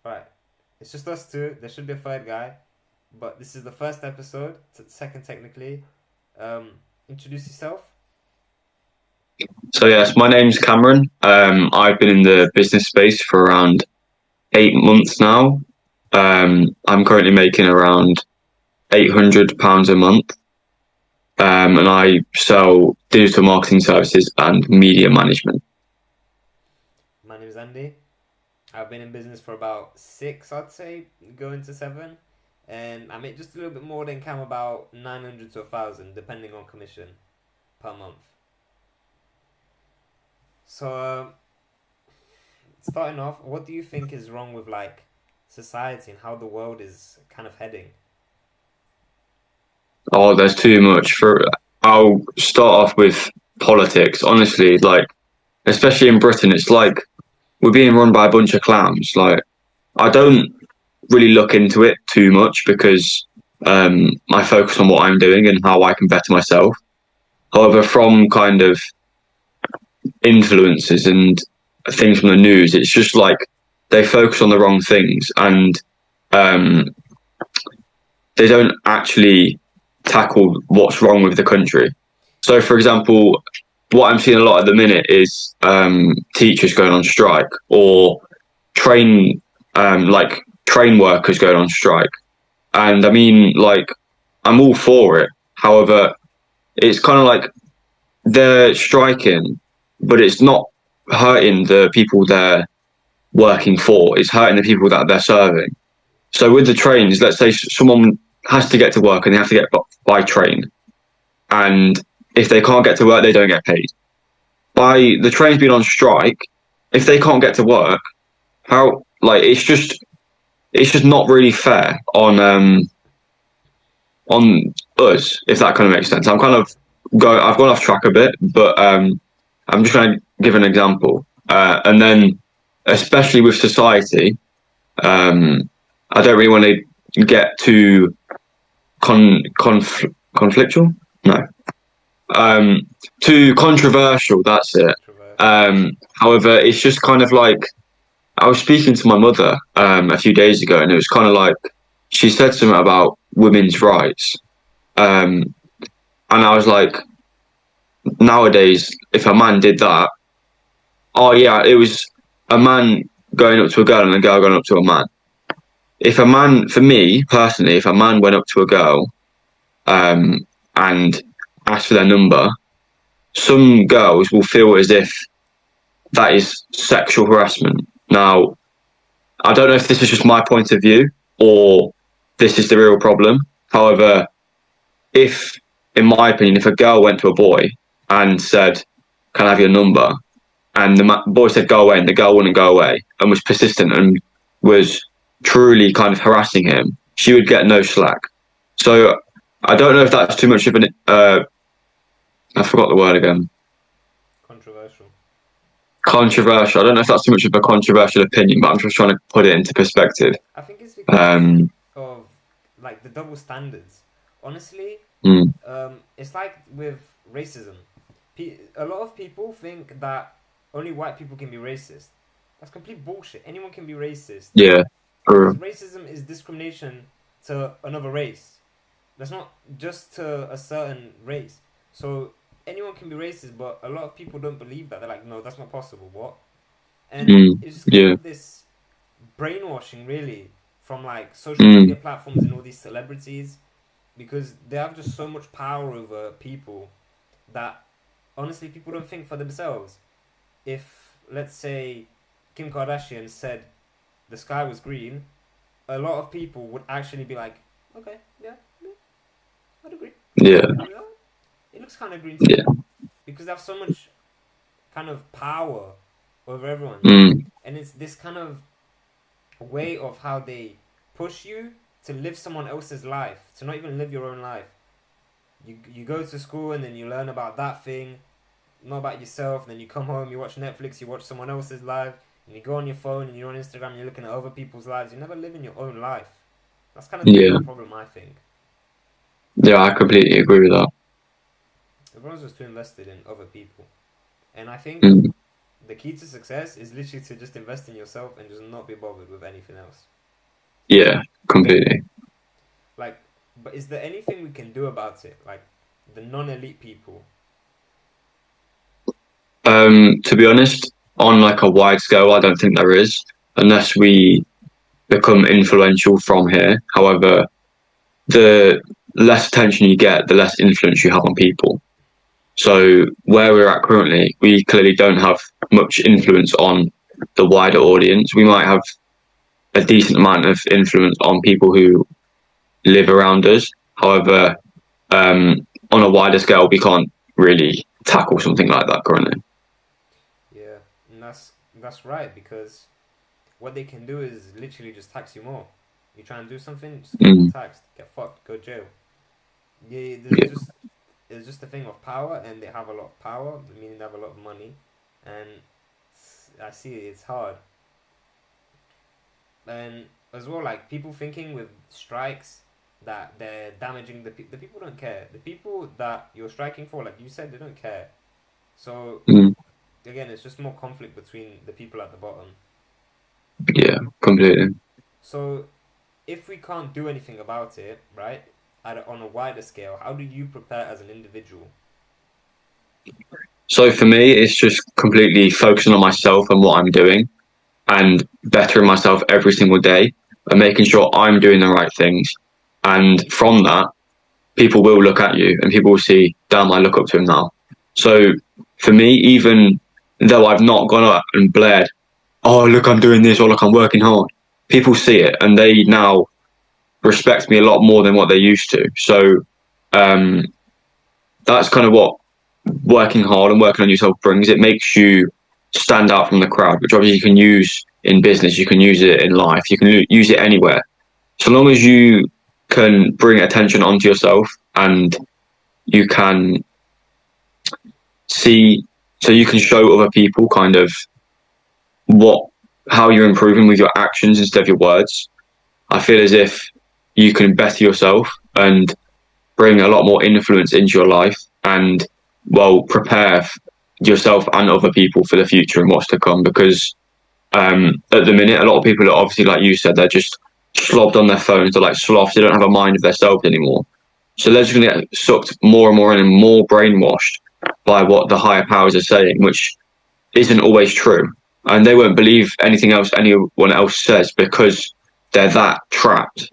Right. It's just us two. There should be a third guy, but this is the first episode. Second, technically. Um, introduce yourself. So yes, my name's Cameron. I've been in the business space for around 8 months now. I'm currently making around £800 a month, and I sell digital marketing services and media management. My name is Andy. I've been in business for about six, I'd say, going to seven, and I make just a little bit more than Cam, about 900 to 1,000, depending on commission per month. So, starting off, what do you think is wrong with like society and how the world is kind of heading? Oh, there's too much for. I'll start off with politics. Honestly, like especially in Britain, it's like we're being run by a bunch of clowns. Like I don't really look into it too much because I focus on what I'm doing and how I can better myself. However, from kind of influences and things from the news, it's just like they focus on the wrong things and um, they don't actually tackle what's wrong with the country. So, for example, what I'm seeing a lot at the minute is teachers going on strike or train train workers going on strike. And I mean, like, I'm all for it. However, it's kind of like they're striking, but it's not hurting the people they're working for. It's hurting the people that they're serving. So with the trains, let's say someone has to get to work and they have to get by train, and if they can't get to work, they don't get paid. By the trains being on strike, if they can't get to work, how like it's just not really fair on us, if that kind of makes sense. I've gone off track a bit, but I'm just going to give an example. And then, especially with society, um, I don't really want to get too conflictual. No, um, too controversial. That's it. Controversial. However, it's just kind of like I was speaking to my mother a few days ago, and it was kind of like she said something about women's rights, um, and I was like, nowadays, if a man did that, oh yeah, it was a man going up to a girl and a girl going up to a man. If a man, for me personally, if a man went up to a girl um, and asked for their number, some girls will feel as if that is sexual harassment. Now, I don't know if this is just my point of view or this is the real problem. However, if, in my opinion, if a girl went to a boy and said, "Can I have your number?" and the boy said go away and the girl wouldn't go away and was persistent and was truly kind of harassing him, she would get no slack. So I don't know if that's too much of an I forgot the word again. Controversial. Controversial. I don't know if that's too much of a controversial opinion, but I'm just trying to put it into perspective. I think it's because um of like the double standards. Honestly, mm, it's like with racism. A lot of people think that only white people can be racist. That's complete bullshit. Anyone can be racist yeah, because true. racism is discrimination to another race. That's not just to a certain race. So anyone can be racist, but a lot of people don't believe that. They're like, no, that's not possible. What? And it's just kind Yeah. of this brainwashing, really, from like social media mm, platforms and all these celebrities, because they have just so much power over people that honestly people don't think for themselves. If let's say Kim Kardashian said the sky was green, a lot of people would actually be like, okay, yeah, yeah, I'd agree. yeah. Yeah, it looks kind of green to me Yeah. because they have so much kind of power over everyone, mm, and it's this kind of way of how they push you to live someone else's life, to not even live your own life. You go to school and then you learn about that thing, not about yourself. And then you come home, you watch Netflix, you watch someone else's life, and you go on your phone and you're on Instagram, and you're looking at other people's lives. You never live in your own life. That's kind of the yeah. bigger problem, I think. Yeah, I completely agree with that. Everyone's just too invested in other people, and I think mm, the key to success is literally to just invest in yourself and just not be bothered with anything else. Yeah, completely. Like, but is there anything we can do about it? Like, the non-elite people. To be honest, on like a wide scale, I don't think there is, unless we become influential from here. However, the less attention you get, the less influence you have on people. So where we're at currently, we clearly don't have much influence on the wider audience. We might have a decent amount of influence on people who live around us. However, on a wider scale, we can't really tackle something like that currently. Yeah, and that's right because what they can do is literally just tax you more. You try and do something, just get more Mm, taxed, get fucked, go jail. Yeah, yeah, there's just a thing of power, and they have a lot of power, meaning they have a lot of money, and I see it's hard. And as well, like people thinking with strikes that they're damaging the people don't care. The people that you're striking for, like you said, they don't care. So mm, again, it's just more conflict between the people at the bottom. yeah, completely. So if we can't do anything about it, right, on a wider scale, how do you prepare as an individual? So for me, it's just completely focusing on myself and what I'm doing and bettering myself every single day and making sure I'm doing the right things. And from that, people will look at you and people will see, damn, I look up to him now. So for me, even though I've not gone up and blared, oh, look, I'm doing this, or look, I'm working hard, people see it and they now respect me a lot more than what they used to. So um, that's kind of what working hard and working on yourself brings. It makes you stand out from the crowd, which obviously you can use in business, you can use it in life, you can use it anywhere. So long as you can bring attention onto yourself and you can see, so you can show other people kind of what how you're improving with your actions instead of your words. I feel as if you can better yourself and bring a lot more influence into your life and well prepare yourself and other people for the future and what's to come because at the minute a lot of people are obviously like you said they're just slobbed on their phones, they're like sloths, they don't have a mind of themselves anymore, so they're just going to get sucked more and more in and more brainwashed by what the higher powers are saying, which isn't always true, and they won't believe anything else anyone else says because they're that trapped.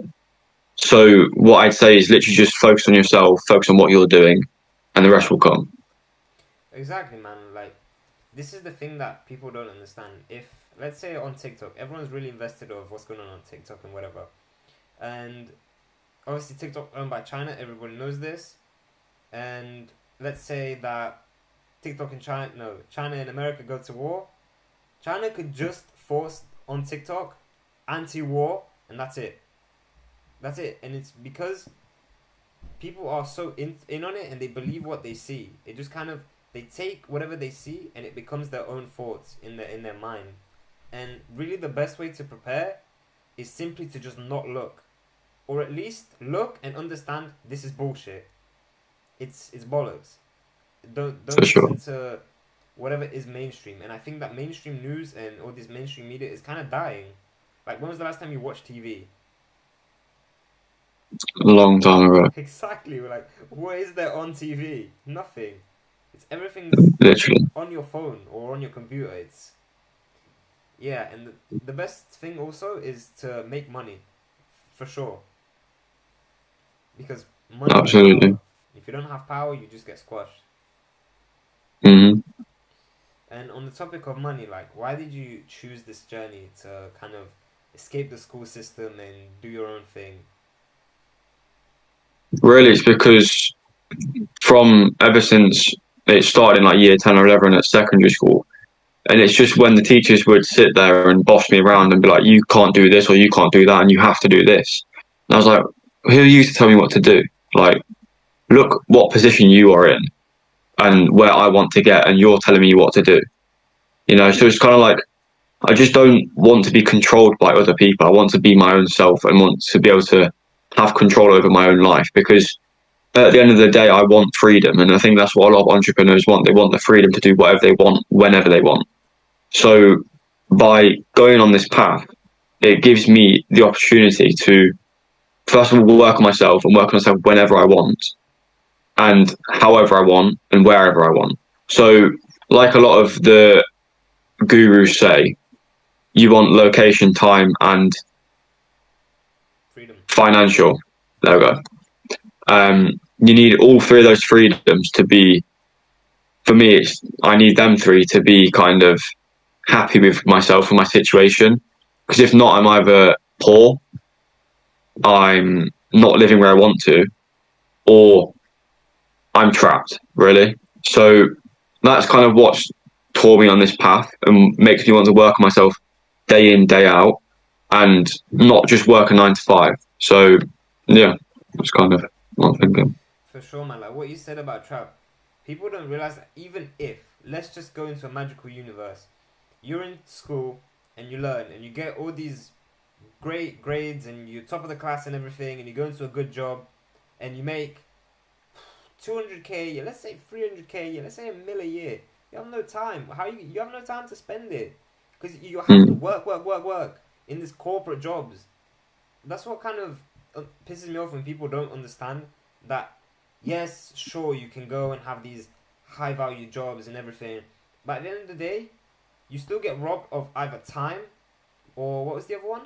So what I'd say is literally just focus on yourself, focus on what you're doing, and the rest will come. Exactly, man. Like, this is the thing that people don't understand. If, let's say, on TikTok, everyone's really invested of what's going on TikTok and whatever. And obviously, TikTok owned by China, everybody knows this. And let's say that TikTok and China, no, China and America go to war. China could just force on TikTok anti-war, and that's it. That's it. And it's because people are so in on it and they believe what they see. It just kind of they take whatever they see and it becomes their own thoughts in their mind. And really the best way to prepare is simply to just not look. Or at least look and understand this is bullshit. It's bollocks. Don't For sure. listen to whatever is mainstream. And I think that mainstream news and all this mainstream media is kind of dying. Like when was the last time you watched TV? A long time ago, Exactly. We're like, what is there on TV? Nothing. It's everything's literally. on your phone or on your computer. It's yeah, and the best thing also is to make money, for sure. Because money is Absolutely. power. If you don't have power, you just get squashed. Hmm. And on the topic of money, like, why did you choose this journey to kind of escape the school system and do your own thing? Really, it's because from ever since it started in like year 10 or 11 at secondary school, and it's just when the teachers would sit there and boss me around and be like, you can't do this or you can't do that and you have to do this. And I was like, who are you to tell me what to do? Like, look what position you are in and where I want to get, and you're telling me what to do. So it's kind of like I just don't want to be controlled by other people. I want to be my own self and want to be able to have control over my own life because at the end of the day, I want freedom. And I think that's what a lot of entrepreneurs want. They want the freedom to do whatever they want, whenever they want. So by going on this path, it gives me the opportunity to first of all work on myself and work on myself whenever I want and however I want and wherever I want. So like a lot of the gurus say, you want location, time, and Freedom. financial. There we go. You need all three of those freedoms to be. For me, it's I need them three to be kind of happy with myself and my situation. Because if not, I'm either poor, I'm not living where I want to, or I'm trapped. Really. So that's kind of what's taught me on this path and makes me want to work on myself day in, day out, and not just work a 9 to 5. So yeah, that's kind of what I'm thinking. For sure, man. Like what you said about trap, people don't realize that even if, let's just go into a magical universe, you're in school and you learn and you get all these great grades and you're top of the class and everything and you go into a good job and you make 200k, let's say 300k, let's say a mil a year. You have no time. You have no time to spend it because you have to Mm. work in these corporate jobs. That's what kind of pisses me off when people don't understand that. Yes, sure, you can go and have these high value jobs and everything, but at the end of the day, you still get robbed of either time or what was the other one?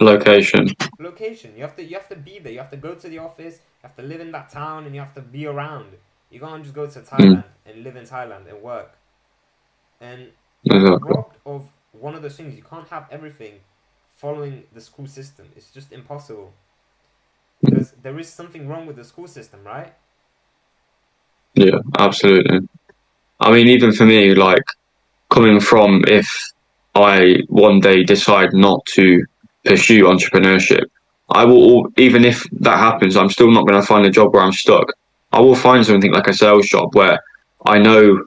Location. Location. You have to be there. You have to go to the office. You have to live in that town, and you have to be around. You can't just go to Mm. Thailand and live in Thailand and work. And you get Exactly. robbed of one of those things. You can't have everything following the school system. It's just impossible Mm. because there is something wrong with the school system, right? Yeah, absolutely. I mean, even for me, like coming from if I one day decide not to pursue entrepreneurship, I will, even if that happens, I'm still not going to find a job where I'm stuck. I will find something like a sales job where I know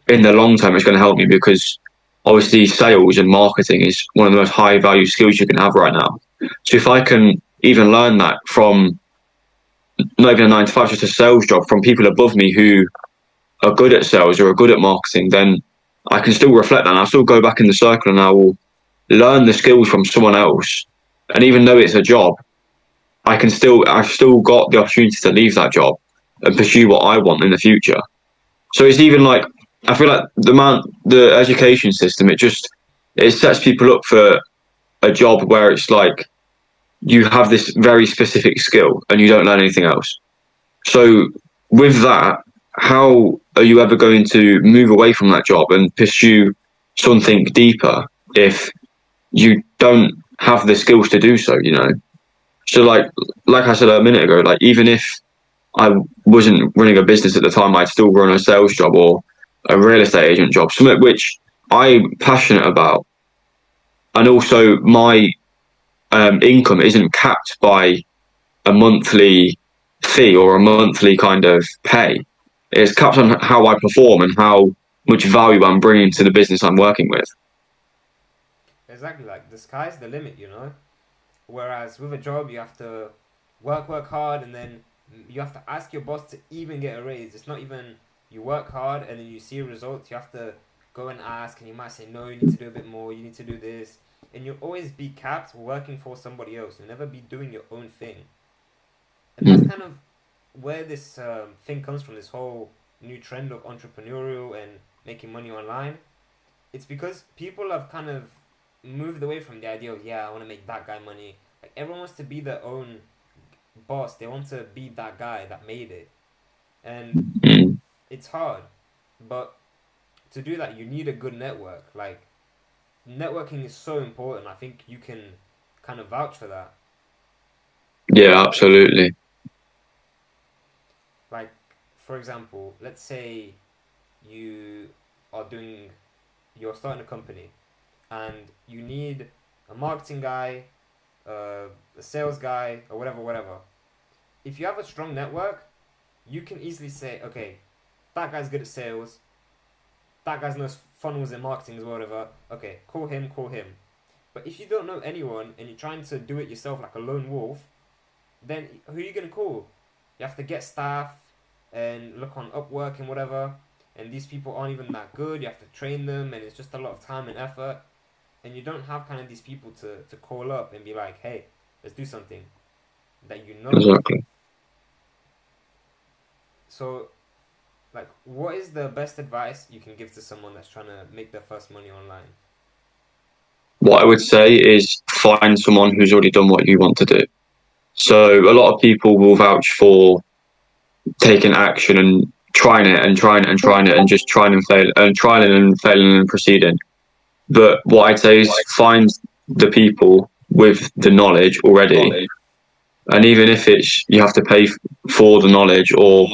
in the long term it's going to help me because obviously sales and marketing is one of the most high value skills you can have right now. So if I can even learn that from not even a 9 to 5, just a sales job from people above me who are good at sales or are good at marketing, then I can still reflect that. And I'll still go back in the circle and I will learn the skills from someone else. And even though it's a job, I've still got the opportunity to leave that job and pursue what I want in the future. So it's even like, I feel like the education system, it sets people up for a job where it's like you have this very specific skill and you don't learn anything else. So with that, how are you ever going to move away from that job and pursue something deeper if you don't have the skills to do so, you know? So like I said a minute ago, like even if I wasn't running a business at the time, I'd still run a sales job or a real estate agent job, something which I'm passionate about. And also my income isn't capped by a monthly fee or a monthly kind of pay. It's capped on how I perform and how much value I'm bringing to the business I'm working with. Exactly. Like the sky's the limit, you know. Whereas with a job, you have to work hard, and then you have to ask your boss to even get a raise. It's not even you work hard and then you see results. You have to go and ask, and you might say no. You need to do a bit more. You need to do this, and you'll always be capped working for somebody else. You'll never be doing your own thing, and that's Mm. kind of where this thing comes from. This whole new trend of entrepreneurial and making money online. It's because people have kind of moved away from the idea of yeah, I want to make that guy money. Like everyone wants to be their own boss. They want to be that guy that made it, and Mm. it's hard. But to do that, you need a good network. Like networking is so important. I think you can kind of vouch for that. Yeah, absolutely. Like for example, let's say you are doing, you're starting a company, and you need a marketing guy, a sales guy, or whatever. If you have a strong network, you can easily say, okay, that guy's good at sales, that guy's knows funnels and marketing as well, whatever. Okay, call him, call him. But if you don't know anyone and you're trying to do it yourself like a lone wolf, then who are you gonna call? You have to get staff and look on Upwork and whatever, and these people aren't even that good. You have to train them, and it's just a lot of time and effort, and you don't have kind of these people to call up and be like, hey, let's do something that you know. exactly. So, like, what is the best advice you can give to someone that's trying to make their first money online? What I would say is find someone who's already done what you want to do. So a lot of people will vouch for taking action and trying it and trying it and trying it and just trying and fail and trying and failing and proceeding. But what I'd say is find the people with the knowledge already, and even if it's you have to pay for the knowledge or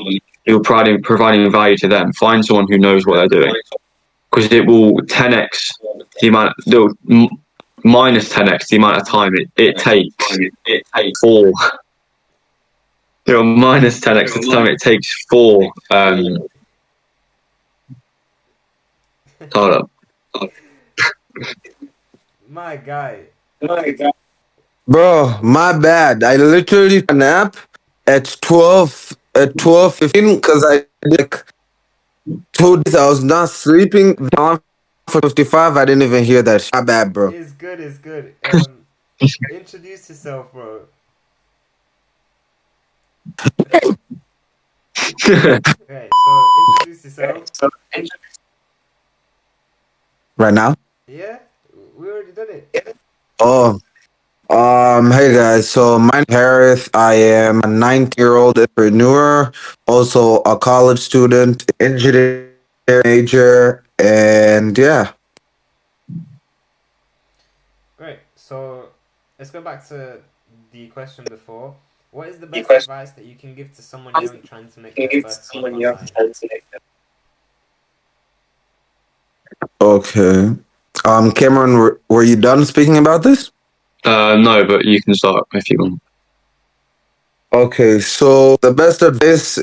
you're providing value to them, find someone who knows what they're doing because it will 10x the amount, minus 10x the amount of time it takes for minus 10x the time it takes for hold up. My guy. Bro, my bad. I literally took a nap at 12:15 because I did like 2 days. I was not sleeping. Now for 55, I didn't even hear that. My bad, bro. It's good, it's good. Introduce yourself, bro. Okay, so introduce yourself. Right now? Yeah, we already did it. Oh, hey guys. So my name is Harris. I am a 19-year-old entrepreneur, also a college student, engineering major, and yeah. Great. So let's go back to the question before. What is the best advice that you can give to someone young trying to make their first money online? Okay. Cameron, were you done speaking about this? No, but you can start if you want. Okay, so the best advice,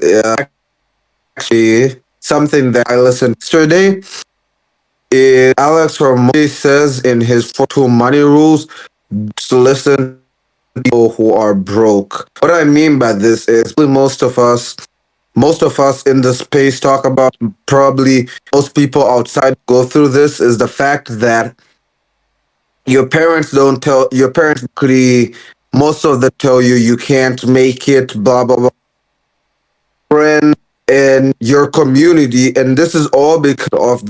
actually, something that I listened yesterday is Alex Hormozy says in his 42 money rules to listen to people who are broke. What I mean by this is most of us in this space talk about, probably most people outside go through this, is the fact that your parents basically, most of them tell you you can't make it, blah blah blah, friend in your community, and this is all because of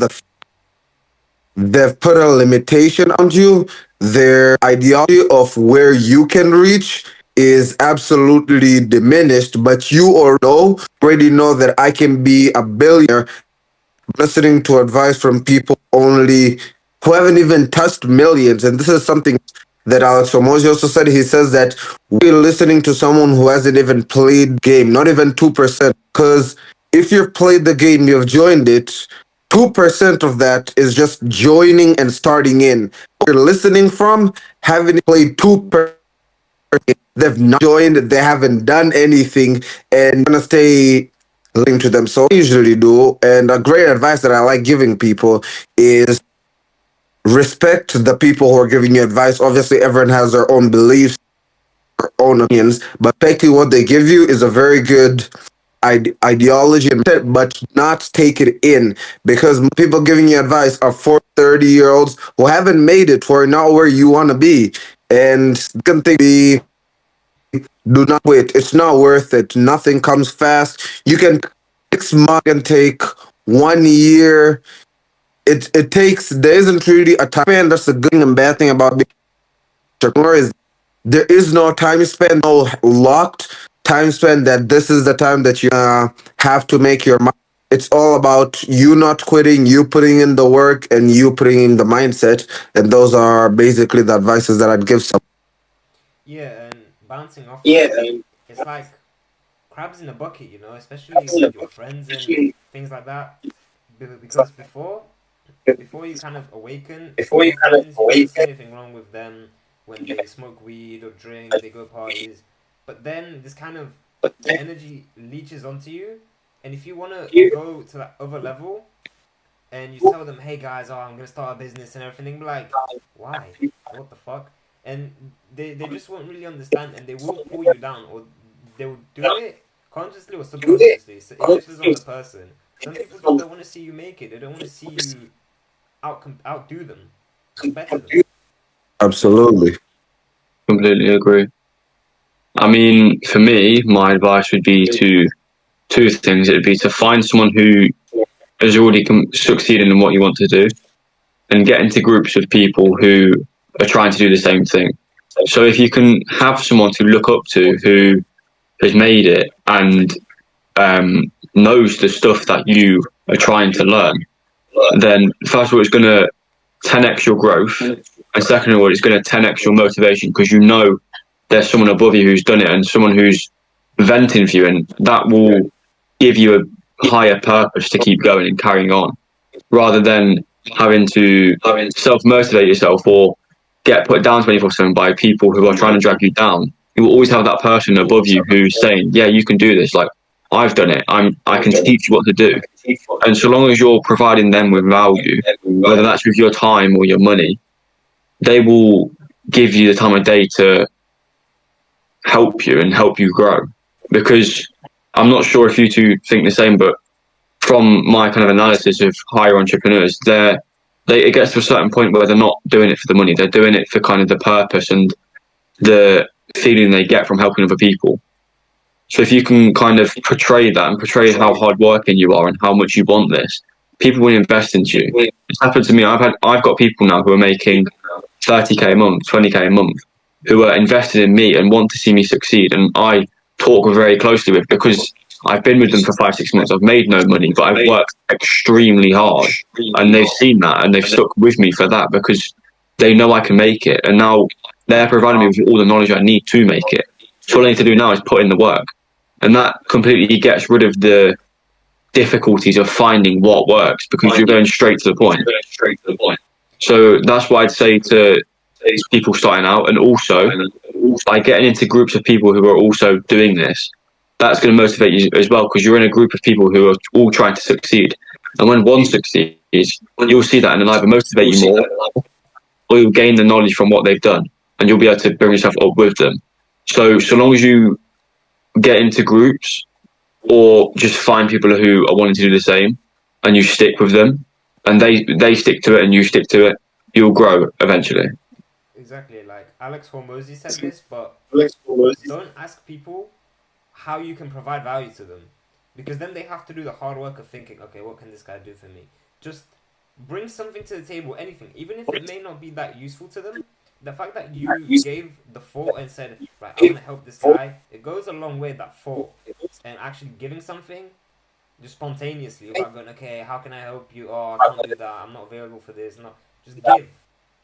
they've put a limitation on you. Their ideology of where you can reach is absolutely diminished, but you already know that I can be a billionaire listening to advice from people only who haven't even touched millions. And this is something that Alex Hormozy also said. He says that we're listening to someone who hasn't even played the game, not even 2%. Because if you've played the game, you've joined it, 2% of that is just joining and starting in. You're listening from haven't played 2%. They've not joined, they haven't done anything, and gonna stay listening to them. So I usually do, and a great advice that I like giving people is respect the people who are giving you advice. Obviously, everyone has their own beliefs, their own opinions, but respecting what they give you is a very good ideology, but not take it in, because people giving you advice are 30-year-olds who haven't made it, who are not where you want to be, and can be, do not quit. It's not worth it. Nothing comes fast. You can 6 months, can take 1 year. It takes, there isn't really a time span. That's the good and bad thing about being an entrepreneur, is there is no time span, no locked time span that this is the time that you have to make your money. It's all about you not quitting, you putting in the work, and you putting in the mindset. And those are basically the advices that I'd give some. Yeah, and bouncing off that, it's like crabs in a bucket, you know, especially with your friends and things like that. Because before you kind of awaken, your friends, you don't see anything wrong with them when they smoke weed or drink, they go parties. But then this kind of energy leeches onto you, and if you want to go to that other level, and you tell them, "Hey guys, oh, I'm gonna start a business and everything," be like, "Why? What the fuck?" And they just won't really understand, and they will pull you down, or they will do it consciously or subconsciously. So it differs on the person. Some people just don't want to see you make it. They don't want to see you outdo them or better them. Absolutely. Completely agree. I mean, for me, my advice would be to two things. It would be to find someone who has already succeeded in what you want to do, and get into groups of people who are trying to do the same thing. So if you can have someone to look up to who has made it and knows the stuff that you are trying to learn, then first of all, it's going to 10x your growth, and second of all, it's going to 10x your motivation because you know there's someone above you who's done it and someone who's venting for you, and that will give you a higher purpose to keep going and carrying on, rather than having to self motivate yourself or get put down 24/7 by people who are trying to drag you down. You will always have that person above you who's saying, "Yeah, you can do this. Like I've done it. I can teach you what to do." And so long as you're providing them with value, whether that's with your time or your money, they will give you the time of day to help you and help you grow. Because I'm not sure if you two think the same, but from my kind of analysis of higher entrepreneurs, it gets to a certain point where they're not doing it for the money. They're doing it for kind of the purpose and the feeling they get from helping other people. So if you can kind of portray that and portray how hardworking you are and how much you want this, people will invest into you. It's happened to me. I've got people now who are making 30k a month, 20k a month, who are invested in me and want to see me succeed. And I talk very closely with, because I've been with them for 5, 6 months. I've made no money, but I've worked extremely hard, and they've seen that and they've stuck with me for that because they know I can make it. And now they're providing me with all the knowledge I need to make it. So all I need to do now is put in the work, and that completely gets rid of the difficulties of finding what works because you're going straight to the point. So that's what I'd say to people starting out, and also by getting into groups of people who are also doing this, that's going to motivate you as well because you're in a group of people who are all trying to succeed. And when one succeeds, you'll see that and it'll either motivate you more, or you'll gain the knowledge from what they've done, and you'll be able to bring yourself up with them. So long as you get into groups or just find people who are wanting to do the same, and you stick with them, and they stick to it, and you stick to it, you'll grow eventually. Exactly, like Alex Hormozy said this, but don't ask people how you can provide value to them, because then they have to do the hard work of thinking, okay, what can this guy do for me? Just bring something to the table, anything, even if it may not be that useful to them. The fact that you gave the thought and said, right, I want to help this guy, it goes a long way, that thought, and actually giving something just spontaneously without going, okay, how can I help you? Oh, I can't do that. I'm not available for this. No, just give.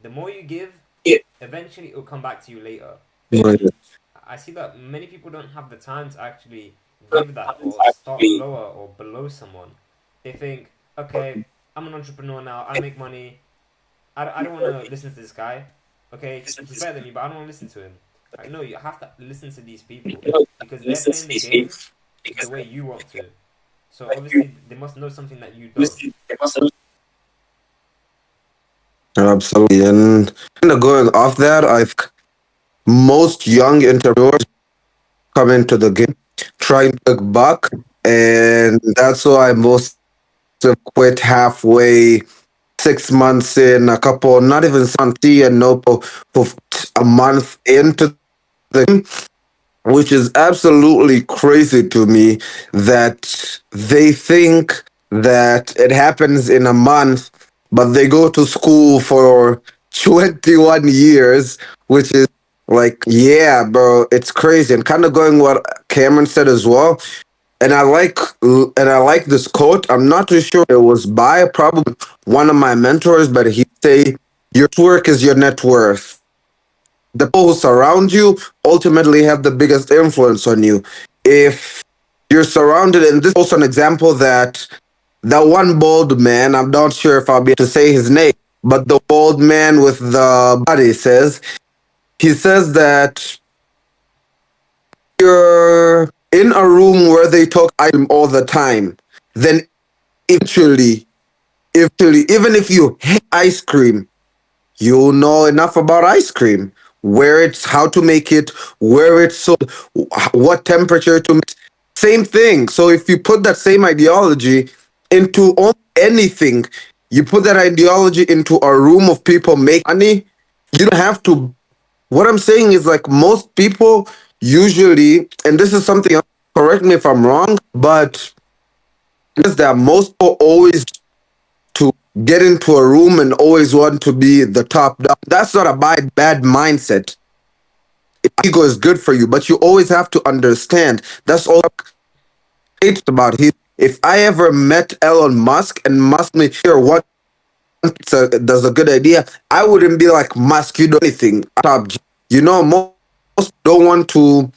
The more you give, eventually it'll come back to you later. Right. I see that many people don't have the time to actually give that or start lower or below someone. They think, okay, I'm an entrepreneur now. I make money. I don't want to listen to this guy. Okay, he's better than me, but I don't want to listen to him. Like, no, you have to listen to these people because they're playing the game the way you want to. So obviously they must know something that you don't. Absolutely. And kind of going off that, I think most young entrepreneurs come into the game trying to look back, and that's why most have quit halfway, 6 months in, a couple, not even Santi and Nopo, for a month into the game, which is absolutely crazy to me that they think that it happens in a month, but they go to school for 21 years, which is like, yeah, bro, it's crazy. And kind of going what Cameron said as well. And I like this quote. I'm not too sure it was by probably one of my mentors, but he say, "Your work is your net worth. The people who surround you ultimately have the biggest influence on you. If you're surrounded, and this is also an example that one bald man, I'm not sure if I'll be able to say his name, but the bald man with the body he says that you're in a room where they talk item all the time, then eventually, even if you hate ice cream, you know enough about ice cream, where it's how to make it, where it's sold, what temperature to make. Same thing. So if you put that same ideology into anything. You put that ideology into a room of people make money. You don't have to. What I'm saying is like most people usually, and this is something else, correct me if I'm wrong, but is that most people always to get into a room and always want to be the top dog. That's not a bad mindset. Ego is good for you, but you always have to understand that's all it's about. If I ever met Elon Musk and Musk me here what does a good idea, I wouldn't be like Musk, you do anything. Most don't want to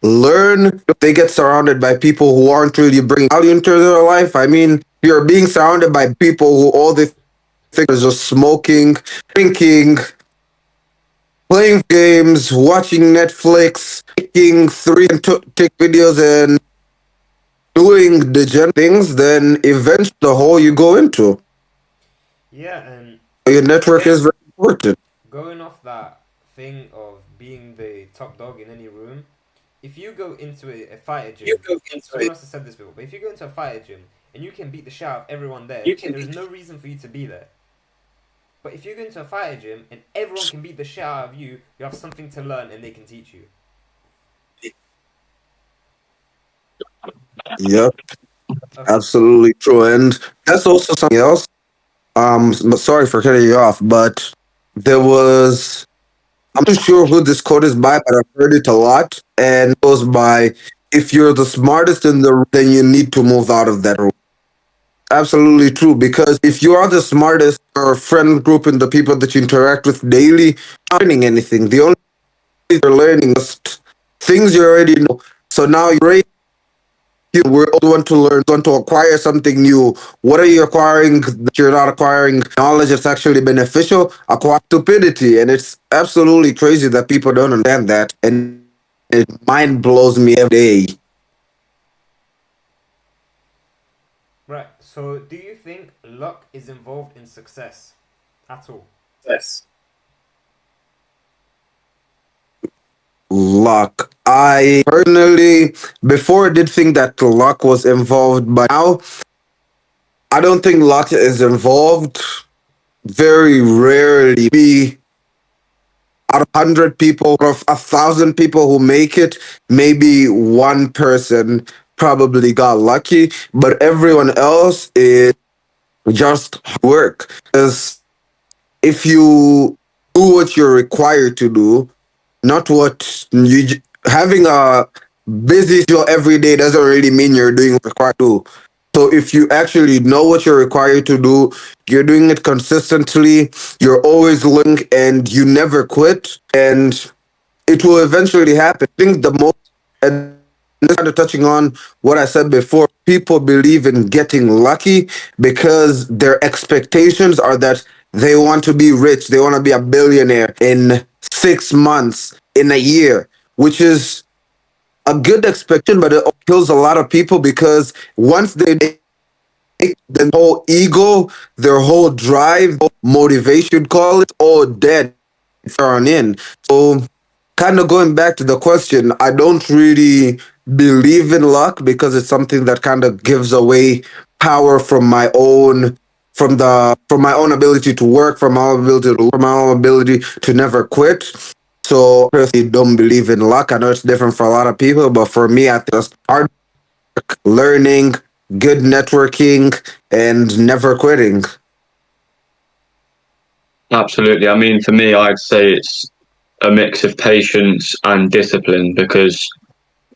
learn. They get surrounded by people who aren't really bringing value into their life. I mean, you're being surrounded by people who all they think is just smoking, drinking, playing games, watching Netflix, taking three and take videos and doing degenerate things, then eventually the hole you go into. Yeah, and Your network is very important. going off that thing of being the top dog in any room, if you go into a fighter gym, someone else has said this before, but if you go into a fighter gym and you can beat the shit out of everyone there, there is no reason for you to be there. But if you go into a fighter gym and everyone can beat the shit out of you, you have something to learn and they can teach you. Yep, Okay. absolutely true. And that's also something else. Sorry for cutting you off, but there was I'm not sure who this quote is by, but I've heard it a lot, and it goes by, "If you're the smartest in the room, then you need to move out of that room." Absolutely true, because if you are the smartest, your friend group and the people that you interact with daily, not learning anything. The only thing you're learning is things you already know. So now we're all want to learn, want to acquire something new. What are you acquiring that you're not acquiring? Knowledge that's actually beneficial, acquire stupidity. And it's absolutely crazy that people don't understand that. And it mind blows me every day. Right. So, do you think luck is involved in success at all? Luck. I personally, before did think that luck was involved, but now I don't think luck is involved. Very rarely. Be out of 100 people, out of 1,000 people who make it, maybe one person probably got lucky, but everyone else is just hard work. Because if you do what you're required to do, not what having a busy schedule every day doesn't really mean you're doing what you're required to do. So if you actually know what you're required to do, you're doing it consistently, you're always learning, and you never quit, and it will eventually happen. I think the most, and this kind of touching on what I said before, people believe in getting lucky because their expectations are that they want to be rich, they want to be a billionaire in 6 months, in a year, which is a good expectation, but it kills a lot of people because once they their whole ego, their whole drive, motivation, call it, all dead thrown in. So, kind of going back to the question, I don't really believe in luck because it's something that kind of gives away power from my own ability to work, from my own ability to never quit. So, I personally don't believe in luck. I know it's different for a lot of people, but for me, I think it's hard learning, good networking, and never quitting. Absolutely. I mean, for me, I'd say it's a mix of patience and discipline because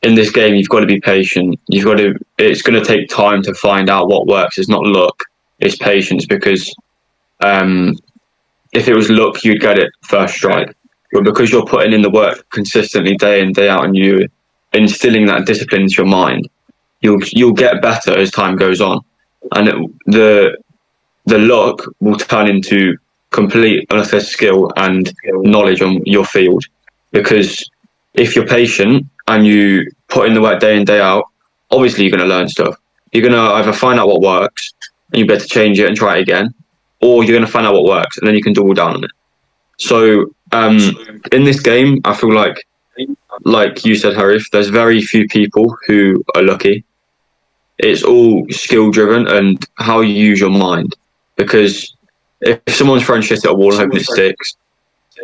in this game you've got to be patient. It's going to take time to find out what works. It's not luck, it's patience because um, if it was luck, you'd get it first strike. But because you're putting in the work consistently day in, day out, and you instilling that discipline into your mind, you'll get better as time goes on. And the luck will turn into complete utter skill and knowledge on your field. Because if you're patient and you put in the work day in, day out, obviously you're going to learn stuff. You're going to either find out what works and you better change it and try it again, or you're going to find out what works and then you can double down on it. So in this game, I feel like you said, Harif, there's very few people who are lucky. it's all skill driven and how you use your mind. Because if someone's throwing shit at a wall and hoping it sticks,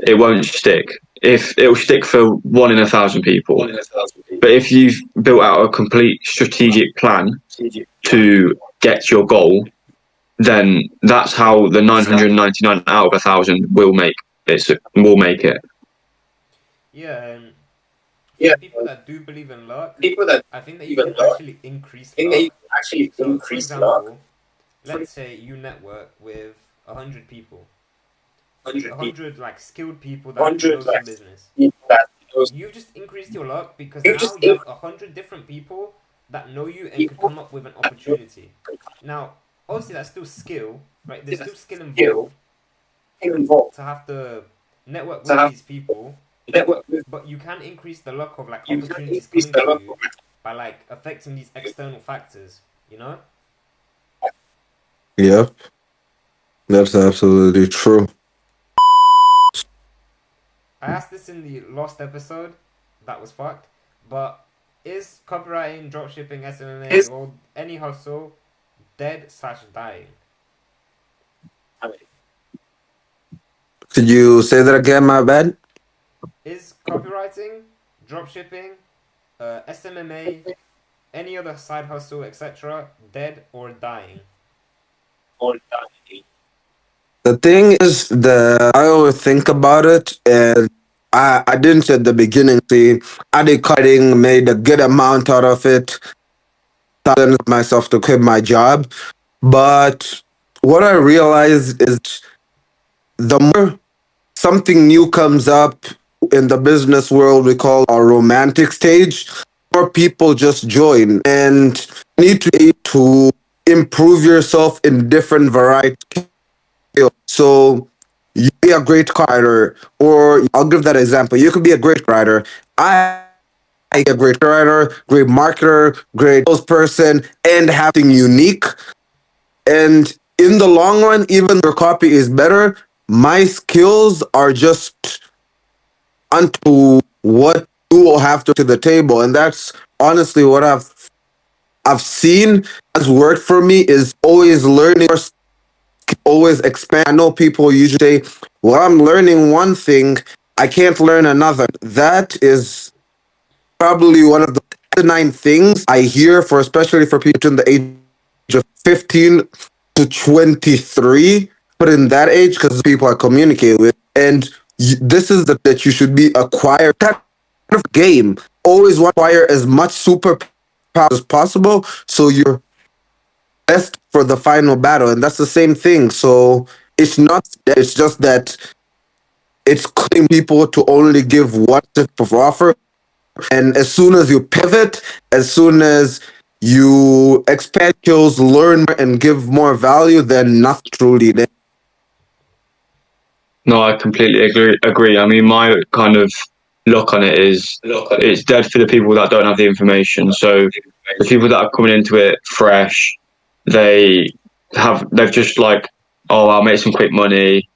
it won't stick. If it'll stick for 1 in 1,000 people, but if you've built out a complete strategic plan to get your goal, then that's how the 999 out of 1,000 will make it. Yeah, and for people that do believe in luck, I think that you can actually increase luck. So, for example, let's say you network with 100 people, 100 like skilled people that know some business. You've just increased your luck because now you have 100 different people that know you and could come up with an opportunity. Now, obviously, that's still skill, right? There's still skill involved to have to network with these people, but you can increase the luck of like opportunities coming to you by like affecting these external factors, you know? Yep, that's absolutely true. I asked this in the last episode, that was fucked, but is copywriting, dropshipping, SMMA, or any hustle dead slash dying? Could you say that again, my bad? Is copywriting, dropshipping, SMMA, any other side hustle, etc., dead or dying? The thing is that I always think about it, and I didn't say at the beginning, see, I did cutting, made a good amount out of it, challenged myself to quit my job. But what I realized is the more something new comes up in the business world, we call our romantic stage, more people just join. And you need to be able to improve yourself in different varieties. So you be a great writer, or I'll give that example. You could be a great writer. I a great writer, great marketer, great salesperson, and have something unique. And in the long run, even your copy is better, my skills are just unto what you will have to the table. And that's honestly what I've seen has worked for me is always learning, always expand. I know people usually say, well, I'm learning one thing, I can't learn another. That is probably one of the nine things I hear for, especially for people in the age of 15 to 23, but in that age, because people I communicate with. And this is that you should be acquired that kind of game. Always want to acquire as much superpower as possible so you're best for the final battle. And that's the same thing. So it's not that, it's just that it's calling people to only give one type of offer. And as soon as you pivot, as soon as you expand skills, learn more, and give more value, then nothing truly there. No, I completely agree. I mean, my kind of look on it is it's dead for the people that don't have the information. So the people that are coming into it fresh, they've just like, oh, I'll make some quick money,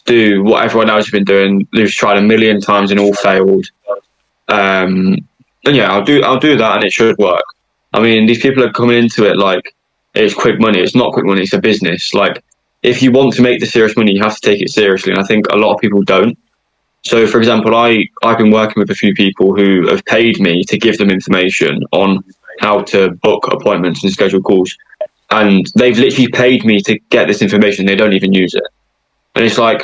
do what everyone else has been doing. They've tried a million times and all failed. Um, and yeah, I'll do that, and it should work. I mean, these people are coming into it like it's quick money. It's not quick money. It's a business. Like if you want to make the serious money, you have to take it seriously. And I think a lot of people don't. So, for example, I've been working with a few people who have paid me to give them information on how to book appointments and schedule calls, and they've literally paid me to get this information. They don't even use it, and it's like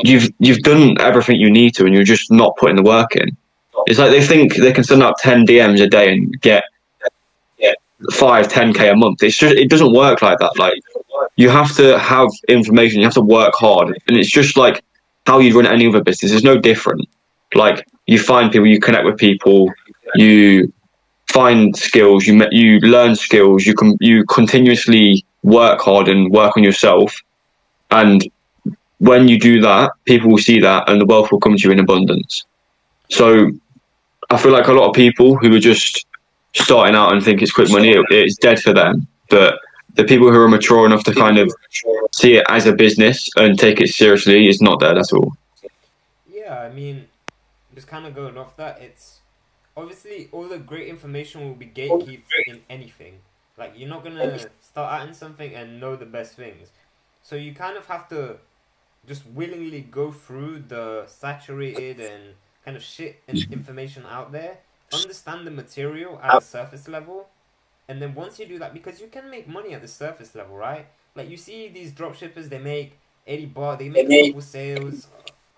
you've done everything you need to, and you're just not putting the work in. It's like they think they can send out 10 DMs a day and get 5, 10K a month. It doesn't work like that. Like you have to have information, you have to work hard, and it's just like how you run any other business. It's no different. Like you find people, you connect with people, you find skills, you learn skills, you continuously work hard and work on yourself, and when you do that, people will see that, and the wealth will come to you in abundance. So I feel like a lot of people who are just starting out and think it's quick money, it's dead for them. But the people who are mature enough to kind of see it as a business and take it seriously is not dead at all. Yeah, I mean, just kind of going off that, it's obviously all the great information will be gatekept in anything. Like you're not gonna start out in something and know the best things. So you kind of have to just willingly go through the saturated and kind of shit and information out there, understand the material at the surface level, and then once you do that, because you can make money at the surface level, right? Like you see these drop shippers, they make 80 baht, they make a couple sales,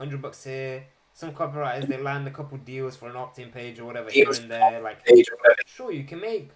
$100 here. Some copywriters, they land a couple deals for an opt-in page or whatever here and there. Like, sure, you can make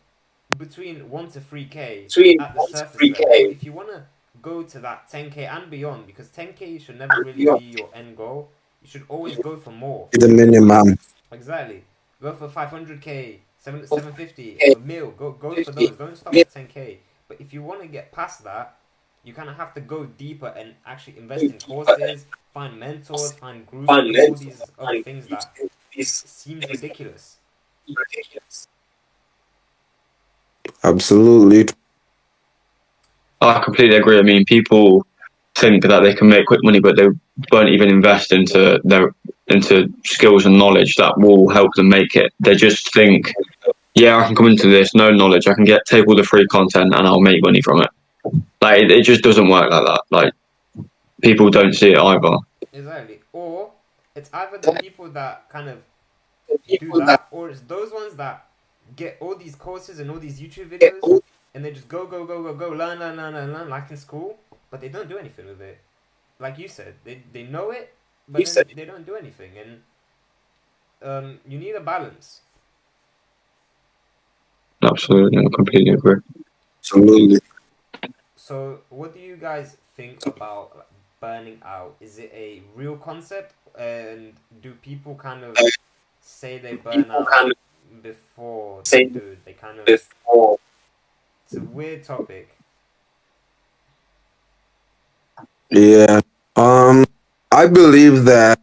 between 1 to 3K at the surface level, but if you wanna go to that 10K and beyond, because 10K should never really be your end goal. You should always go for more. The minimum. Exactly. Go for 500K, 750, a mil. Go for those. Don't stop at 10K. But if you want to get past that, you kind of have to go deeper and actually invest in courses, find mentors, find groups, and do all these other things that seems ridiculous. Absolutely. I completely agree. I mean, people think that they can make quick money, but they won't even invest into skills and knowledge that will help them make it. They just think, yeah, I can come into this, no knowledge, I can take all the free content and I'll make money from it. Like it just doesn't work like that. Like people don't see it either. Exactly. Or it's either the people that kind of do that, or it's those ones that get all these courses and all these YouTube videos, and they just go, learn, like in school, but they don't do anything with it. Like you said, they know it, but then they don't do anything, and you need a balance. Absolutely, I completely agree. Absolutely. So, what do you guys think about like, burning out? Is it a real concept, and do people kind of say they burn out before they do? They kind of. It's a weird topic. Yeah. I believe that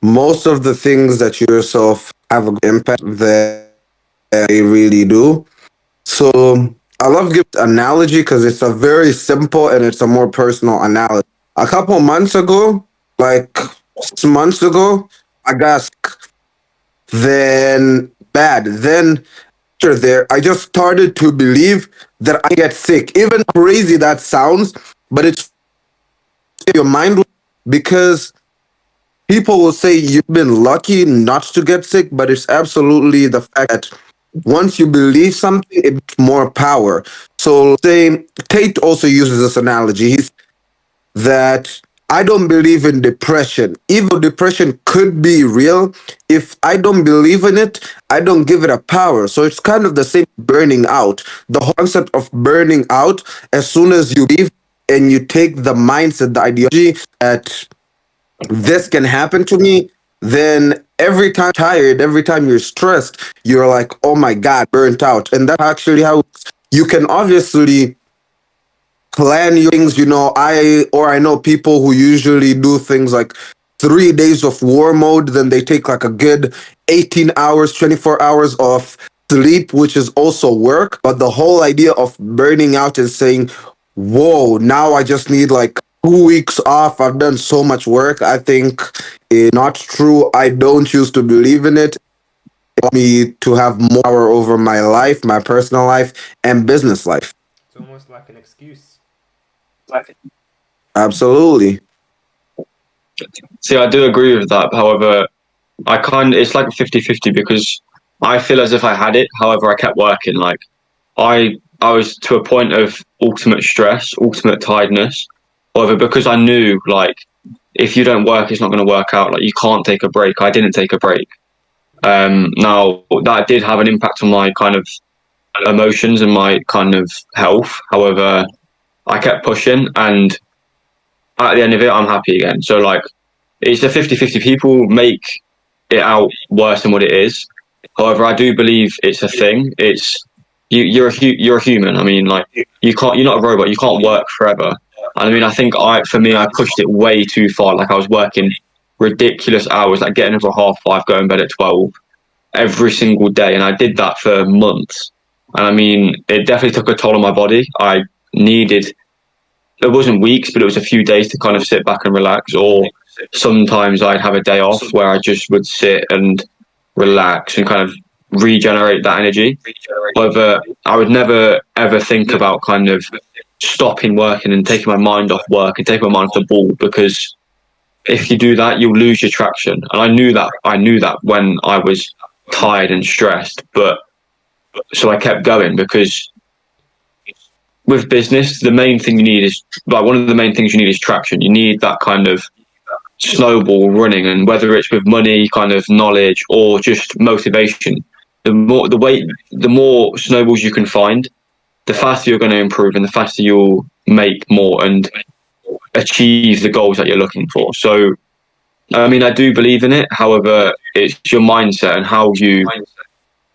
most of the things that you yourself have an impact that they really do. So I love giving analogy because it's a very simple and it's a more personal analogy. A couple months ago, like 6 months ago, I got sick. Then bad. Then after there, I just started to believe that I get sick. Even crazy that sounds, but it's your mind because people will say you've been lucky not to get sick, but it's absolutely the fact that once you believe something, it's more power. So say Tate also uses this analogy. He's that I don't believe in depression. Even though depression could be real, if I don't believe in it, I don't give it a power. So it's kind of the same burning out. The whole concept of burning out, as soon as you leave and you take the mindset, the ideology that this can happen to me, then every time you're tired, every time you're stressed, you're like, oh my God, burnt out. And that's actually how you can obviously plan your things. I know people who usually do things like 3 days of war mode, then they take like a good 18 hours, 24 hours of sleep, which is also work. But the whole idea of burning out is saying, whoa, now I just need like 2 weeks off. I've done so much work. I think it's not true. I don't choose to believe in it. It helped me to have more power over my life, my personal life, and business life. It's almost like an excuse. Absolutely. See, I do agree with that. However, it's like a 50-50 because I feel as if I had it. However, I kept working. Like I was to a point of ultimate stress, ultimate tiredness. However, because I knew like if you don't work, it's not going to work out. Like you can't take a break. I didn't take a break. Now that did have an impact on my kind of emotions and my kind of health. However, I kept pushing, and at the end of it, I'm happy again. So like, it's a 50-50. People make it out worse than what it is. However, I do believe it's a thing. You're a human. I mean, like you're not a robot. You can't work forever. And I mean, for me, I pushed it way too far. Like I was working ridiculous hours, like getting up at 5:30, going to bed at 12 every single day, and I did that for months. And I mean, it definitely took a toll on my body. I needed it wasn't weeks, but it was a few days to kind of sit back and relax. Or sometimes I'd have a day off where I just would sit and relax and kind of regenerate that energy. However, I would never ever think about kind of stopping working and taking my mind off work and taking my mind off the ball, because if you do that, you'll lose your traction. And I knew that. I knew that when I was tired and stressed, but so I kept going, because with business, the main thing you need is, like, one of the main things you need is traction. You need that kind of snowball running, and whether it's with money, kind of knowledge, or just motivation, the more snowballs you can find, the faster you're going to improve, and the faster you'll make more and achieve the goals that you're looking for. So, I mean, I do believe in it. However, it's your mindset and how you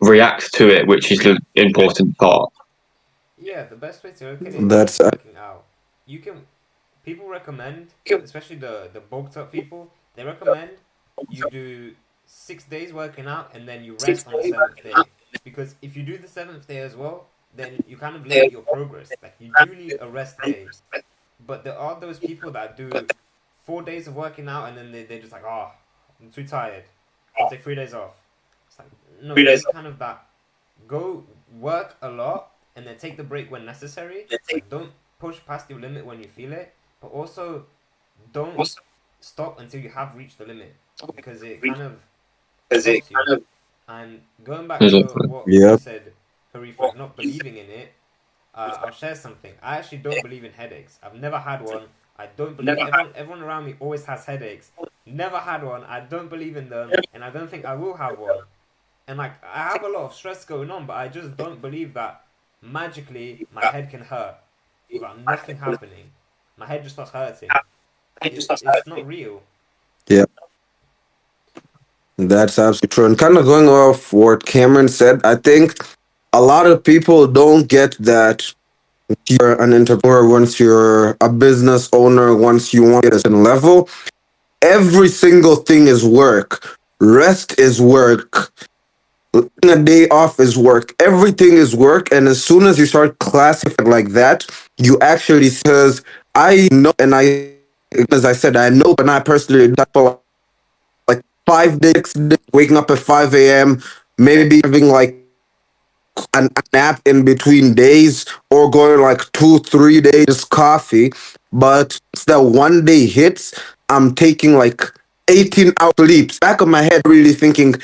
react to it, which is the important part. Yeah, the best way to look at it is That's working out. You can People recommend, especially the bulked up people, they recommend you do 6 days working out and then you rest on the seventh day. Because if you do the seventh day as well, then you kind of limit your progress. Like you do need a rest day. But there are those people that do 4 days of working out and then they're just like, oh, I'm too tired. I'll take 3 days off. It's like, no, you need kind of that. Go work a lot and then take the break when necessary. Like, don't push past your limit when you feel it, but also don't stop until you have reached the limit because it kind of stops you. And going back to Exactly. what you Yep. said, Harif, like not believing in it, I'll share something. I actually don't believe in headaches. I've never had one. I don't believe everyone around me always has headaches. Never had one. I don't believe in them, and I don't think I will have one. And like I have a lot of stress going on, but I just don't believe that magically my head can hurt without nothing happening. My head just starts hurting. It's not real. Yeah, that's absolutely true. And kind of going off what Cameron said, I think a lot of people don't get that you're an entrepreneur, once you're a business owner, once you want to get a certain level, every single thing is work. Rest is work. A day off is work. Everything is work. And as soon as you start classifying like that, you actually, because I know, and I, as I said, I know, and I personally did that for like 5 days, 6 days, waking up at 5 a.m., maybe having like a nap in between days, or going like 2 3 days just coffee. But once that one day hits, I'm taking like 18 hour sleeps. Back of my head really thinking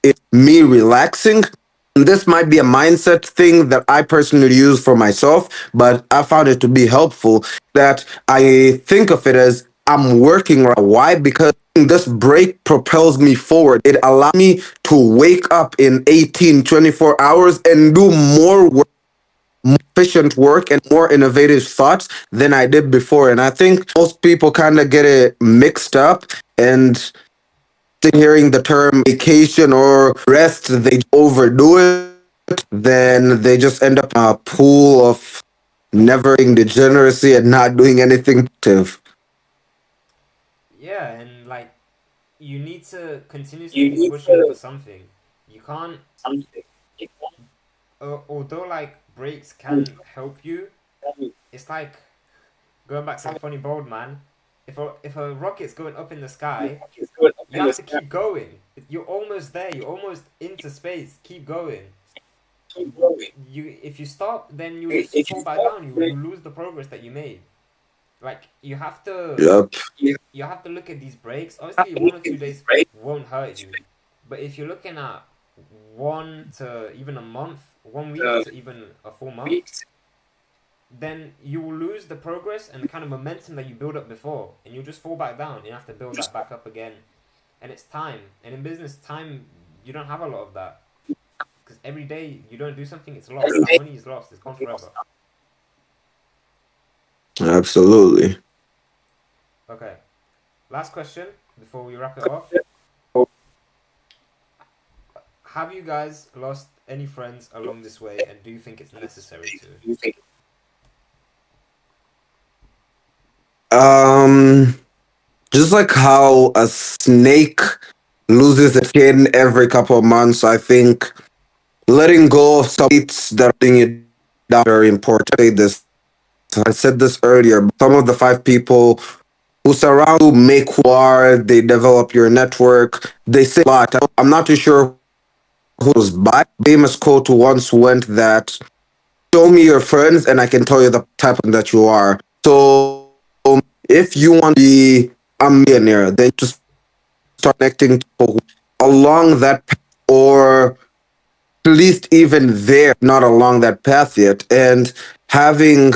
it's me relaxing. And this might be a mindset thing that I personally use for myself, but I found it to be helpful, that I think of it as I'm working right. Why? Because this break propels me forward. It allows me to wake up in 18, 24 hours and do more work, more efficient work, and more innovative thoughts than I did before. And I think most people kind of get it mixed up, and hearing the term vacation or rest, they overdo it. Then they just end up in a pool of never ending degeneracy and not doing anything productive. Yeah, and like you need to continuously be pushing for something. You can't, although like breaks can help you. It's like going back to the funny bold man. If a rocket's going up in the sky, you have to keep going. You're almost there. You're almost into space. Keep going. If you stop, then you just fall back down. You lose the progress that you made. Like Yep. you have to look at these breaks. Obviously, 1 or 2 days won't hurt you, but if you're looking at 1 to even a month, 1 week to even a full month, then you will lose the progress and the kind of momentum that you build up before, and you'll just fall back down. You have to build that back up again, and it's time. And in business, time you don't have a lot of that because every day you don't do something, it's lost. That money is lost. It's gone forever. Absolutely. Okay. Last question before we wrap it off. Have you guys lost any friends along this way, and do you think it's necessary to? Um, just like how a snake loses its skin every couple of months, I think letting go of some traits that are bringing you down is very important. I say this, I said this earlier, but some of the 5 people who surround you make who you are, they develop your network. They say a lot. I'm not too sure who's by famous quote once went that show me your friends and I can tell you the type of that you are. So if you want to be a millionaire, then just start connecting to people along that path, or at least even there, not along that path yet. And having,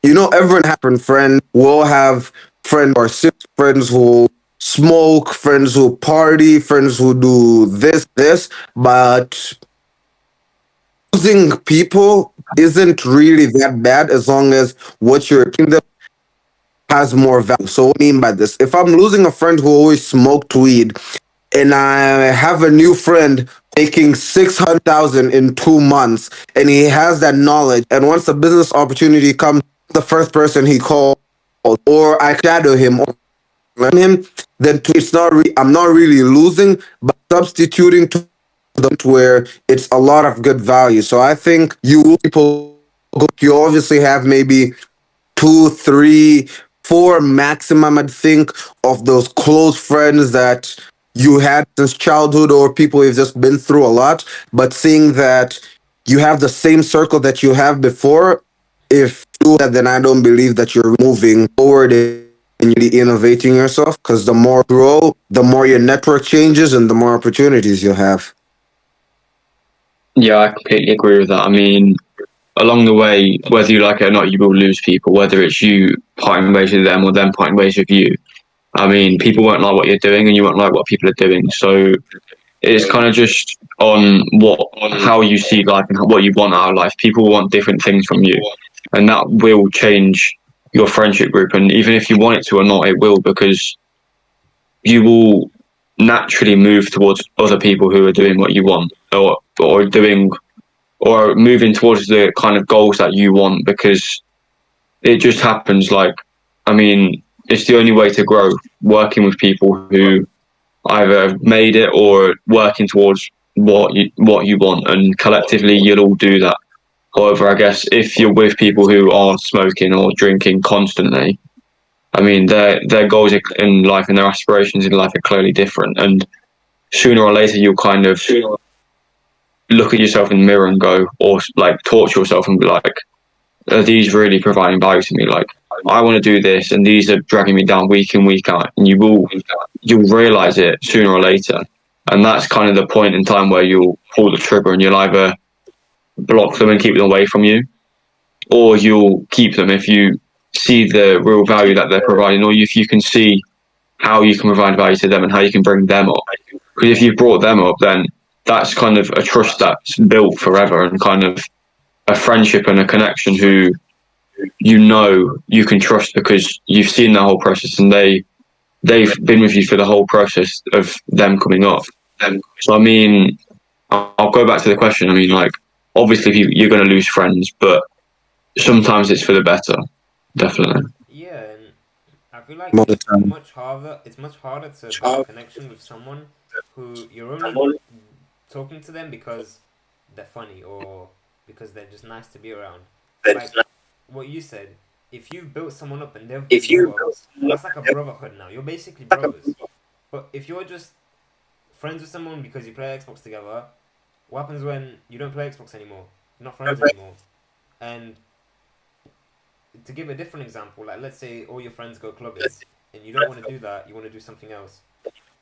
everyone has different friends. We'll have friends who are serious, friends who smoke, friends who party, friends who do this. But losing people isn't really that bad as long as what you're giving them has more value. So what I mean by this, if I'm losing a friend who always smoked weed and I have a new friend making 600,000 in 2 months, and he has that knowledge, and once a business opportunity comes, the first person he calls, or I shadow him or learn him, then it's not. I'm not really losing, but substituting to the where it's a lot of good value. So I think you obviously have maybe two, three, four maximum, I'd think, of those close friends that you had since childhood or people you've just been through a lot. But seeing that you have the same circle that you have before, if you do that, then I don't believe that you're moving forward and you're innovating yourself, because the more you grow, the more your network changes and the more opportunities you have. Yeah, I completely agree with that. I mean, along the way, whether you like it or not, you will lose people, whether it's you parting ways with them or them parting ways with you. I mean, people won't like what you're doing and you won't like what people are doing. So it's kind of just on how you see life and what you want out of life. People want different things from you, and that will change your friendship group. And even if you want it to or not, it will, because you will naturally move towards other people who are doing what you want, or moving towards the kind of goals that you want, because it just happens. Like, I mean, it's the only way to grow, working with people who either made it or working towards what you want, and collectively you'll all do that. However, I guess if you're with people who are smoking or drinking constantly, I mean, their goals in life and their aspirations in life are clearly different, and sooner or later you'll kind of look at yourself in the mirror and go, or like talk to yourself and be like, are these really providing value to me? Like, I want to do this, and these are dragging me down week in, week out. And you'll realize it sooner or later, and that's kind of the point in time where you'll pull the trigger, and you'll either block them and keep them away from you, or you'll keep them if you see the real value that they're providing, or if you can see how you can provide value to them and how you can bring them up. Because if you've brought them up, then that's kind of a trust that's built forever, and kind of a friendship and a connection who you can trust, because you've seen the whole process, and they've been with you for the whole process of them coming up. So I mean, I'll go back to the question. I mean, like, obviously you're going to lose friends, but sometimes it's for the better. Definitely. Yeah, and I feel like All the it's time. much harder. It's much harder to build a connection with someone who you're only talking to them because they're funny or because they're just nice to be around. Like what you said, if you've built someone up and they've built you up, that's like a brotherhood now. You're basically brothers. But if you're just friends with someone because you play Xbox together, what happens when you don't play Xbox anymore? You're not friends anymore. And to give a different example, like let's say all your friends go clubbing and you don't want to do that, you want to do something else.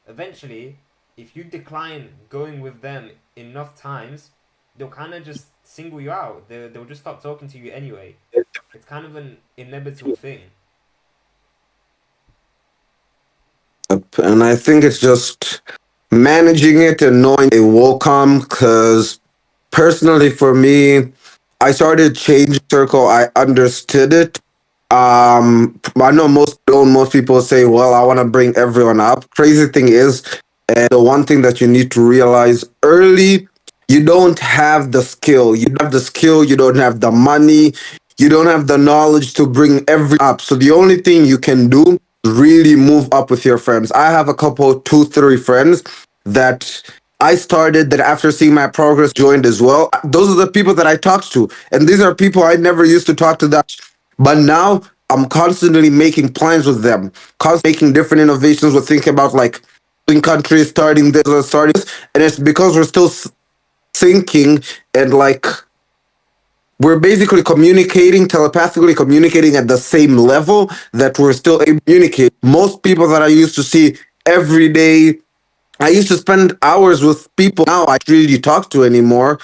Eventually, if you decline going with them enough times, they'll kind of just single you out. They'll just stop talking to you anyway. It's kind of an inevitable thing. And I think it's just managing it and knowing it will come. Because personally, for me, I started changing circle. I understood it. I know most people say, "Well, I want to bring everyone up." Crazy thing is, and the one thing that you need to realize early, you don't have the skill. You don't have the skill. You don't have the money. You don't have the knowledge to bring every up. So the only thing you can do is really move up with your friends. I have a couple, two, three friends that I started that after seeing my progress joined as well. Those are the people that I talked to. And these are people I never used to talk to that. But now I'm constantly making plans with them, constantly making different innovations. We're thinking about like in countries starting this or starting this. And it's because we're still thinking, and like we're basically communicating telepathically, communicating at the same level that we're still able to communicate. Most people that I used to see every day, I used to spend hours with people now I don't really talk to anymore.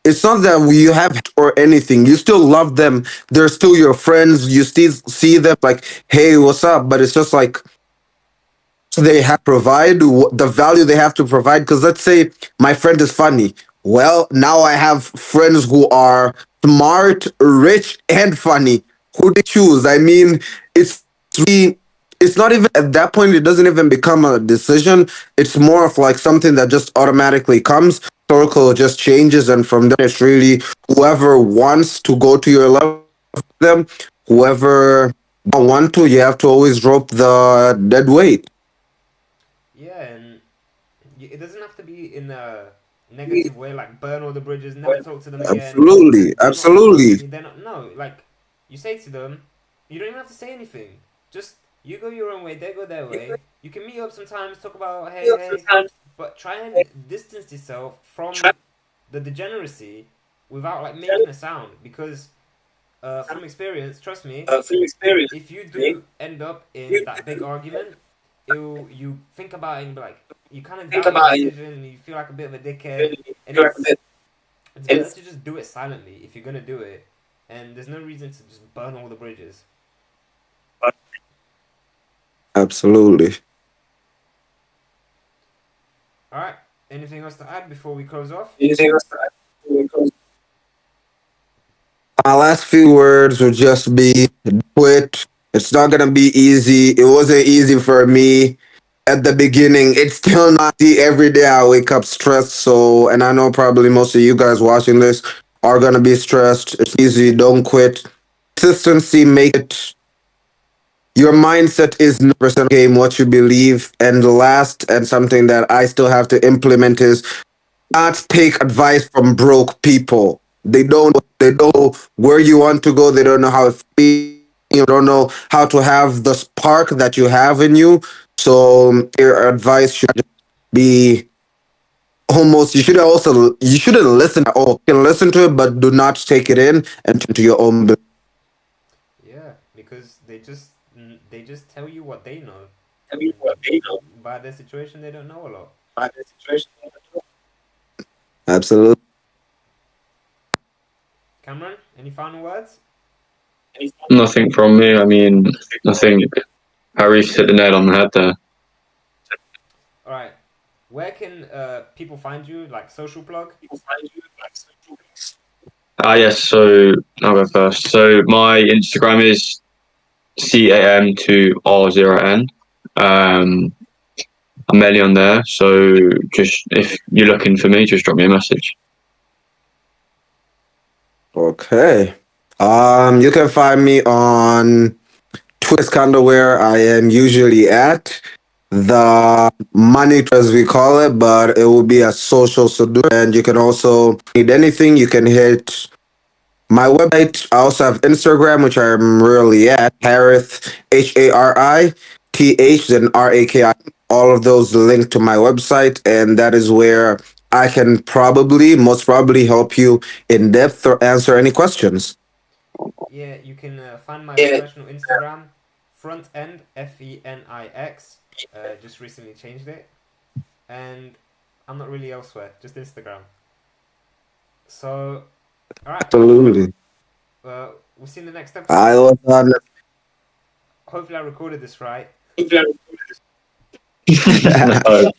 It's not that you have or anything. You still love them. They're still your friends. You still see them like, hey, what's up? But it's just like they have to provide the value they have to provide. Because let's say my friend is funny. Well, now I have friends who are smart, rich, and funny. Who do you choose? I mean, it's really, it's not even at that point. It doesn't even become a decision. It's more of like something that just automatically comes. Circle just changes, and from there, it's really whoever wants to go to your level, them. Whoever don't want to, you have to always drop the dead weight. Yeah, and it doesn't have to be in a negative way, like burn all the bridges, never talk to them again. Absolutely, They're not important to absolutely, me. They're not. No, like you say to them, you don't even have to say anything. Just you go your own way, they go their way. You can meet up sometimes, talk about hey, but try and distance yourself from the degeneracy without like making a sound because from experience, trust me, if you do end up in that big argument, you think about it and be like you kind of doubt your decision, you feel like a bit of a dickhead, and it's better to just do it silently if you're gonna do it, and there's no reason to just burn all the bridges. absolutely. All right. Anything else to add before we close off? My last few words would just be quit. It's not gonna be easy. It wasn't easy for me at the beginning. It's still not easy. Every day I wake up stressed. So, and I know probably most of you guys watching this are gonna be stressed. It's easy. Don't quit. Consistency make it. Your mindset is 90% game what you believe. And the last and something that I still have to implement is not take advice from broke people. They don't know where you want to go. They don't know how it feels. You don't know how to have the spark that you have in you. So your advice should be almost you shouldn't listen at all. You can listen to it, but do not take it in and turn to your own Yeah, because they just tell you what they know, and by their situation they don't know a lot. absolutely. Cameron, any final words? Nothing from me. I mean, I think Harry's hit the nail on the head there. All right. Where can people find you? Like social plug? Ah, yes. So I'll go first. So my Instagram is CAM to R0N. Um, I'm mainly on there. So just if you're looking for me, just drop me a message. Okay. You can find me on Twist kind of where I am usually at. The money as we call it, but it will be a social seducer. And you can also need anything, you can hit my website. I also have Instagram, which I'm really at Harith HARITH, then RAKI. All of those link to my website, and that is where I can most probably help you in depth or answer any questions. Yeah, you can find my personal Instagram, front end FENIX. Just recently changed it, and I'm not really elsewhere, just Instagram. So, all right. Absolutely. We'll see you in the next I episode. was on. Hopefully, I recorded this right. No.